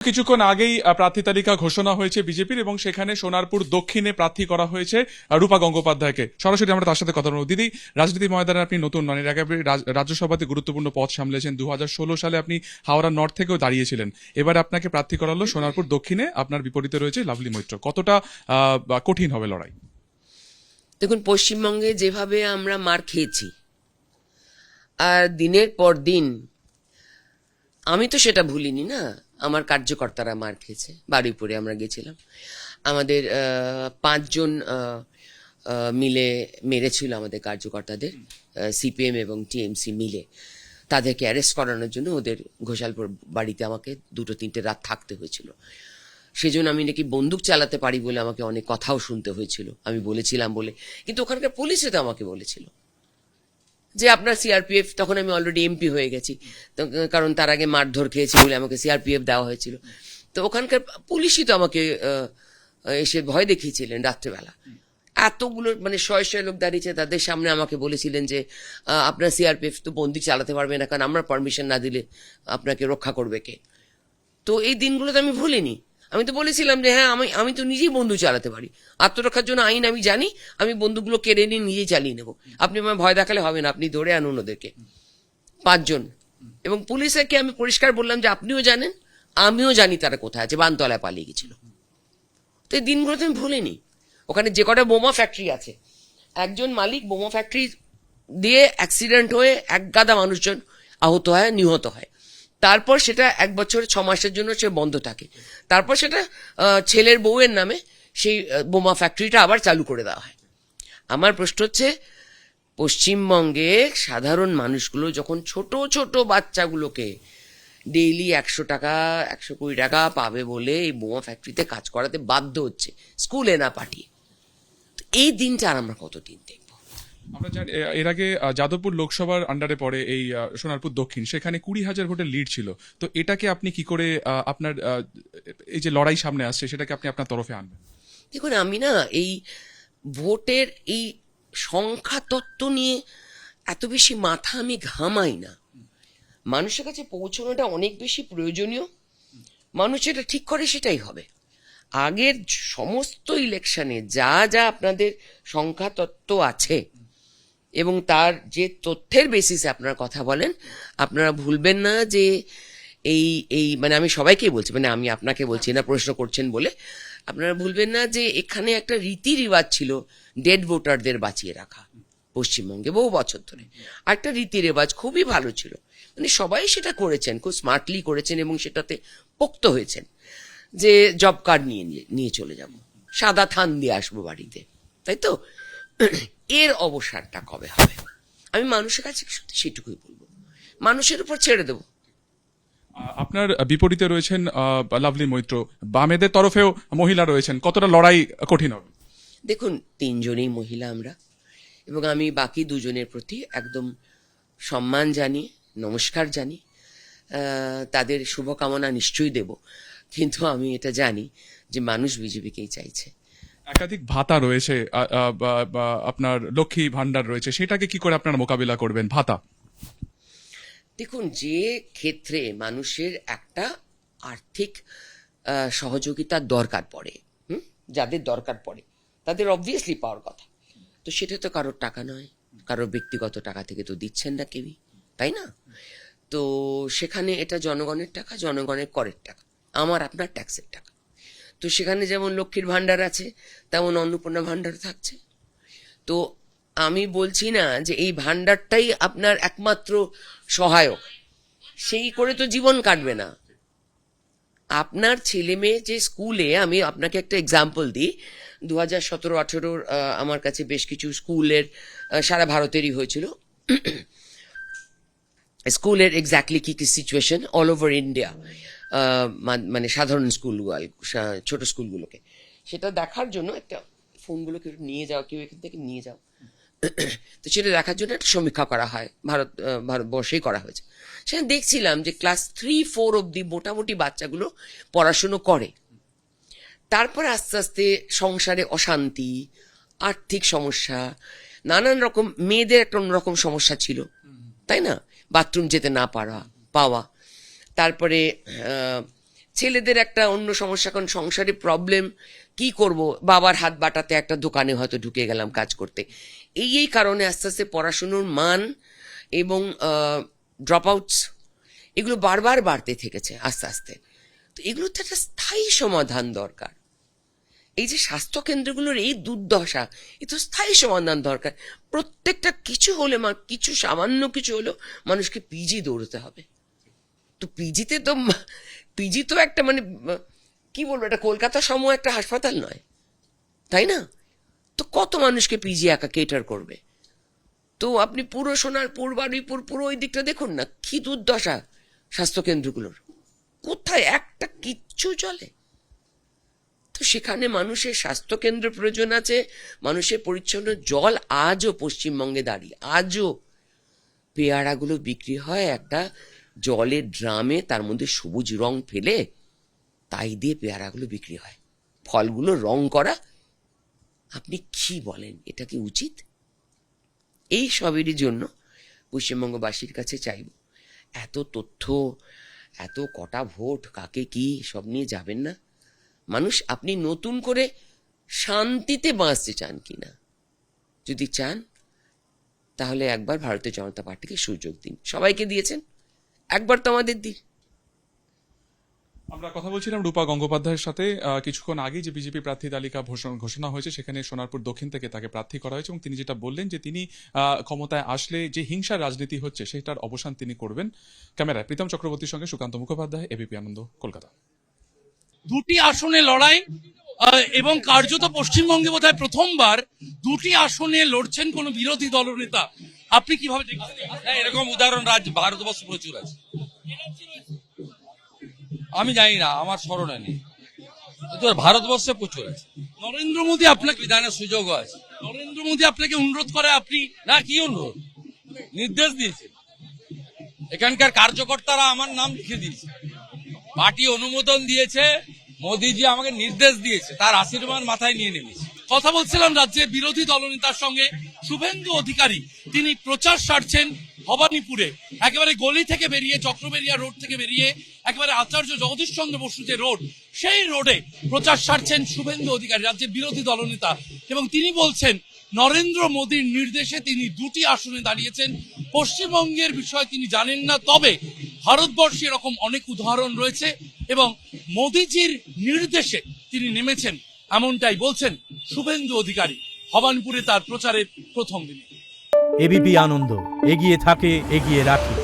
কিছুক্ষণ আগেই প্রার্থী তালিকা ঘোষণা হয়েছে বিজেপির, এবং সেখানে সোনারপুর দক্ষিণে প্রার্থী করা হয়েছে রূপা গঙ্গোপাধ্যায়কে। সরাসরি আমরা তার সাথে কথা বলবো। দিদি, রাজনীতি ময়দানে আপনি নতুন নন, এর আগে আপনি রাজ্যসভাতে গুরুত্বপূর্ণ পদ সামলেছেন। 2016 সালে আপনি হাওড়া নর্থ থেকেও দাঁড়িয়েছিলেন। এবার আপনাকে প্রার্থী করা হলো সোনারপুর দক্ষিণে, আপনার বিপরীতে রয়েছে লাভলি মৈত্র। কতটা কঠিন হবে লড়াই? দেখুন, পশ্চিমবঙ্গে যেভাবে আমরা মার খেয়েছি আর দিনের পর দিন, আমি তো সেটা ভুলিনি না। আমার কার্যকর্তারা মার খেয়েছে। বারুইপুরে আমরা গেছিলাম, আমাদের 5 জন মিলে মেরেছিল আমাদের কার্যকর্তাদের, সিপিএম এবং টিএমসি মিলে। তাদেরকে অ্যারেস্ট করানোর জন্য ওদের ঘোষালপুর বাড়িতে আমাকে 2-3টে রাত থাকতে হয়েছিল। সেজন্য আমি নাকি বন্দুক চালাতে পারি বলে আমাকে অনেক কথাও শুনতে হয়েছিল, আমি বলেছিলাম বলে। কিন্তু ওখানকার পুলিশে তো আমাকে বলেছিল যে আপনার সিআরপিএফ, তখন আমি অলরেডি এমপি হয়ে গেছি, তো কারণ তার আগে মারধর খেয়েছি বলে আমাকে সিআরপিএফ দেওয়া হয়েছিল। তো ওখানকার পুলিশই তো আমাকে এসে ভয় দেখিয়েছিলেন রাত্রেবেলা। এতগুলো মানে 100 লোক দাঁড়িয়েছে, তাদের সামনে আমাকে বলেছিলেন যে আপনার সিআরপিএফ তো বন্দুক চালাতে পারবে না, কারণ আমরা পারমিশন না দিলে আপনাকে রক্ষা করবে কে। তো এই দিনগুলো তো আমি ভুলিনি। আমি তো বলেছিলাম যে হ্যাঁ, আমি তো নিজেই বন্দুক চালাতে পারি, আত্মরক্ষার জন্য আইন আমি জানি, আমি বন্দুকগুলো কেড়ে নিয়ে নিজেই চালিয়ে নেবো। আপনি আমায় ভয় দেখালে হবে না, আপনি ধরে আনুন ওদেরকে। 5 জন। এবং পুলিশকে আমি পরিষ্কার বললাম যে আপনিও জানেন, আমিও জানি তারা কোথায় আছে, বানতলায় পালিয়ে গেছিল। তো এই দিনগুলো তো আমি ভুলিনি। ওখানে যে কটা বোমা ফ্যাক্টরি আছে, একজন মালিক বোমা ফ্যাক্টরি দিয়ে অ্যাক্সিডেন্ট হয়ে এক গাদা মানুষজন আহত হয়, নিহত হয়। তারপর সেটা 1 বছর 6 মাসের জন্য সে বন্ধ থাকে। তারপর সেটা ছেলের বউয়ের নামে সেই বোমা ফ্যাক্টরিটা আবার চালু করে দেওয়া হয়। আমার প্রশ্ন হচ্ছে, পশ্চিমবঙ্গে সাধারণ মানুষগুলো যখন ছোট ছোট বাচ্চাগুলোকে ডেইলি 100 টাকা 120 টাকা পাবে বলে এই বোমা ফ্যাক্টরিতে কাজ করাতে বাধ্য হচ্ছে, স্কুলে না পাঠিয়ে, তো এই দিনটা আর আমরা কতদিন দেখবো? আমরা জানি এর আগে যাদবপুর লোকসভার আন্ডারে পড়ে এই সোনারপুর দক্ষিণ, সেখানে 20,000 ভোটের লিড ছিল। তো এটাকে আপনি কি করে আপনার এই যে লড়াই সামনে আসছে সেটাকে আপনি আপনার তরফে আনবেন? দেখুন, আমি না এই ভোটের এই সংখ্যা তত্ত্ব নিয়ে এত বেশি মাথা আমি ঘামাই না। মানুষের কাছে পৌঁছানোটা অনেক বেশি প্রয়োজনীয়। মানুষ এটা ঠিক করে সেটাই হবে। আগের সমস্ত ইলেকশনে যা যা আপনাদের সংখ্যা তত্ত্ব আছে এবং তার যে তথ্যের বেসিসে আপনারা কথা বলেন, আপনারা ভুলবেন না যে এই এই মানে আমি সবাইকেই বলছি, মানে আমি আপনাকে বলছি না, প্রশ্ন করছেন বলে, আপনারা ভুলবেন না যে এখানে একটা রীতি রিবাজ ছিল ডেড ভোটারদের বাঁচিয়ে রাখা পশ্চিমবঙ্গে বহু বছর ধরে। আর একটা রীতি রেওয়াজ খুবই ভালো ছিল, মানে সবাই সেটা করেছেন, খুব স্মার্টলি করেছেন এবং সেটাতে পোক্ত হয়েছেন যে জব কার্ড নিয়ে নিয়ে চলে যাব, সাদা থান দিয়ে আসবো বাড়িতে, তাই তো? এর অবসানটা কবে হবে? আমি মানুষের কাছে সত্যি সেটুকুই বলবো, মানুষের উপর ছেড়ে দেবো। আপনার বিপরীতে রয়েছেন লাভলি মৈত্র, বামেদের তরফেও মহিলা রয়েছেন। কতটা লড়াই কঠিন হবে? দেখুন, 3 জনেই মহিলা আমরা, এবং আমি বাকি 2 জনের প্রতি একদম সম্মান জানি, নমস্কার জানি, তাদের শুভকামনা নিশ্চয়ই দেব। কিন্তু আমি এটা জানি যে মানুষ বিজেপিকেই চাইছে। একাধিক ভাতা রয়েছে, আপনার লক্ষ্মী ভান্ডার রয়েছে, সেটাকে কি করে আপনারা মোকাবিলা করবেন? ভাতা, দেখুন, যে ক্ষেত্রে মানুষের একটা আর্থিক সহযোগিতার দরকার পড়ে, যাদের দরকার পড়ে তাদের অবভিয়াসলি পাওয়ার কথা। তো সেটা তো কারোর টাকা নয়, কারোর ব্যক্তিগত টাকা থেকে তো দিচ্ছেন না কেউই, তাই না? তো সেখানে এটা জনগণের টাকা, জনগণের করের টাকা, আমার আপনার ট্যাক্সের টাকা। তো সেখানে যেমন লক্ষ্মীর ভান্ডার আছে, তেমন অন্নপূর্ণা ভান্ডার থাকছে। তো আমি বলছি না যে এই ভান্ডারটাই আপনার একমাত্র সহায়ক, সেই করে তো জীবন কাটবে না। আপনার ছেলে মেয়ে যে স্কুলে, আমি আপনাকে একটা এক্সাম্পল দিই, 2017-18 আমার কাছে বেশ কিছু স্কুলের, সারা ভারতেরই হয়েছিল, স্কুলের এক্স্যাক্টলি কি কি সিচুয়েশন অল ওভার ইন্ডিয়া, মানে সাধারণ স্কুলগুলো, ছোট স্কুলগুলোকে, সেটা দেখার জন্য একটা ফোনগুলোকে নিয়ে যাও, কেউ এখান থেকে নিয়ে যাও, তো সেটা দেখার জন্য একটা সমীক্ষা করা হয়, ভারতবর্ষেই করা হয়েছে। সেখানে দেখছিলাম যে ক্লাস 3-4 অব্দি মোটামুটি বাচ্চাগুলো পড়াশুনো করে। তারপরে আস্তে আস্তে সংসারে অশান্তি, আর্থিক সমস্যা, নানান রকম, মেয়েদের একটা অন্যরকম সমস্যা ছিল, তাই না? বাথরুম যেতে না পাওয়া, তারপরে ছেলেদের একটা অন্য সমস্যা, কারণ সংসারে প্রবলেম, কি করব, বাবার হাত বাটাতে একটা দোকানে হয়তো ঢুকে গেলাম কাজ করতে। এই কারণে আস্তে আস্তে পড়াশুনোর মান এবং ড্রপ আউটস এগুলো বারবার বাড়তে থেকেছে আস্তে আস্তে। তো এগুলোর তো একটা স্থায়ী সমাধান দরকার। এই যে স্বাস্থ্য কেন্দ্রগুলোর এই দুর্দশা, এ তো স্থায়ী সমাধান দরকার। প্রত্যেকটা কিছু হলে কিছু সামান্য কিছু হলেও মানুষকে পিজি দৌড়তে হবে। তো পিজি তো একটা মানে কি বলবো, এটা কলকাতা সম একটা হাসপাতাল নয়, তাই না? তো কত মানুষকে পিজি একা কেটার করবে? তো আপনি পুরো সোনারপুর, বারুইপুর, পুরো ওই দিকটা দেখুন না, কি দুর্দশা স্বাস্থ্যকেন্দ্রগুলোর। কোথায় একটা কিচ্ছু চলে? তো সেখানে মানুষের স্বাস্থ্যকেন্দ্র প্রয়োজন আছে, মানুষের পরিচ্ছন্ন জল। আজও পশ্চিমবঙ্গে দাঁড়িয়ে আজও পেয়ারাগুলো বিক্রি হয় একটা জলের ড্রামে, তার মধ্যে সবুজ রং ফেলে তাই দিয়ে পেয়ারাগুলো বিক্রি হয়, ফলগুলো রং করা। আপনি কি বলেন, এটা কি উচিত? এই সবেরই জন্য পশ্চিমবঙ্গবাসীর কাছে চাইব, এত তথ্য, এত কটা ভোট, কাকে কি, সব নিয়ে যাবেন না। মানুষ, আপনি নতুন করে শান্তিতে বাঁচতে চান কিনা? যদি চান তাহলে একবার ভারতীয় জনতা পার্টিকে সুযোগ দিন। সবাইকে দিয়েছেন, একবার তো আমাদের দিন। আমরা কথা বলছিলাম রূপা গঙ্গোপাধ্যায়ের সাথে। কিছুক্ষণ আগেই যে বিজেপি প্রার্থী তালিকা ঘোষণা হয়েছে, সেখানে সোনারপুর দক্ষিণ থেকে তাকে প্রার্থী করা হয়েছে, এবং তিনি যেটা বললেন যে তিনি ক্ষমতায় আসলে যে হিংসার রাজনীতি হচ্ছে সেটার অবসান তিনি করবেন। ক্যামেরায় প্রীতম চক্রবর্তীর সঙ্গে সুকান্ত মুখোপাধ্যায়, এবিপি আনন্দ, কলকাতা। দুটি আসনে লড়াই, এবং কার্যত পশ্চিমবঙ্গে বোধহয় প্রথমবার দুটি আসনে লড়ছেন কোন বিরোধী দলনেতা। আপনি কিভাবে দেখছেন? হ্যাঁ, এরকম উদাহরণ ভারতবর্ষে প্রচুর আছে। আমি জানি না, আমার স্মরণে নেই, কিন্তু ভারতবর্ষে প্রচুর আছে। নরেন্দ্র মোদী আপনাকে বিধানের সুযোগও আছে। নরেন্দ্র মোদী আপনাকে অনুরোধ করে, আপনি না, কি অনুরোধ, নির্দেশ দিয়েছে। এখানকার কার্যকর্তারা আমার নাম লিখে দিয়েছে, পার্টি অনুমোদন দিয়েছে, মোদীজি আমাকে নির্দেশ দিয়েছে, তার আশীর্বাদ মাথায় নিয়ে নেমেছে। কথা বলছিলাম রাজ্যের বিরোধী দলনেতার সঙ্গে, শুভেন্দু অধিকারী। তিনি প্রচার সারছেন ভবানীপুরে, একেবারে গলি থেকে বেরিয়ে, চক্রবেরিয়া রোড থেকে বেরিয়ে একেবারে আচার্য জগদীশ চন্দ্র বসু যে রোড, সেই রোডে প্রচার সারছেন শুভেন্দু অধিকারী, রাজ্যের বিরোধী দলনেতা। এবং তিনি বলছেন নরেন্দ্র মোদীর নির্দেশে তিনি দুটি আসনে দাঁড়িয়েছেন। পশ্চিমবঙ্গের বিষয় তিনি জানেন না, তবে ভারতবর্ষে এরকম অনেক উদাহরণ রয়েছে এবং মোদীজির নির্দেশে তিনি নেমেছেন, এমনটাই বলছেন শুভেন্দু অধিকারী ভবানীপুরে তার প্রচারের প্রথম দিনে। এবিপি আনন্দ, এগিয়ে থাকে, এগিয়ে রাখে।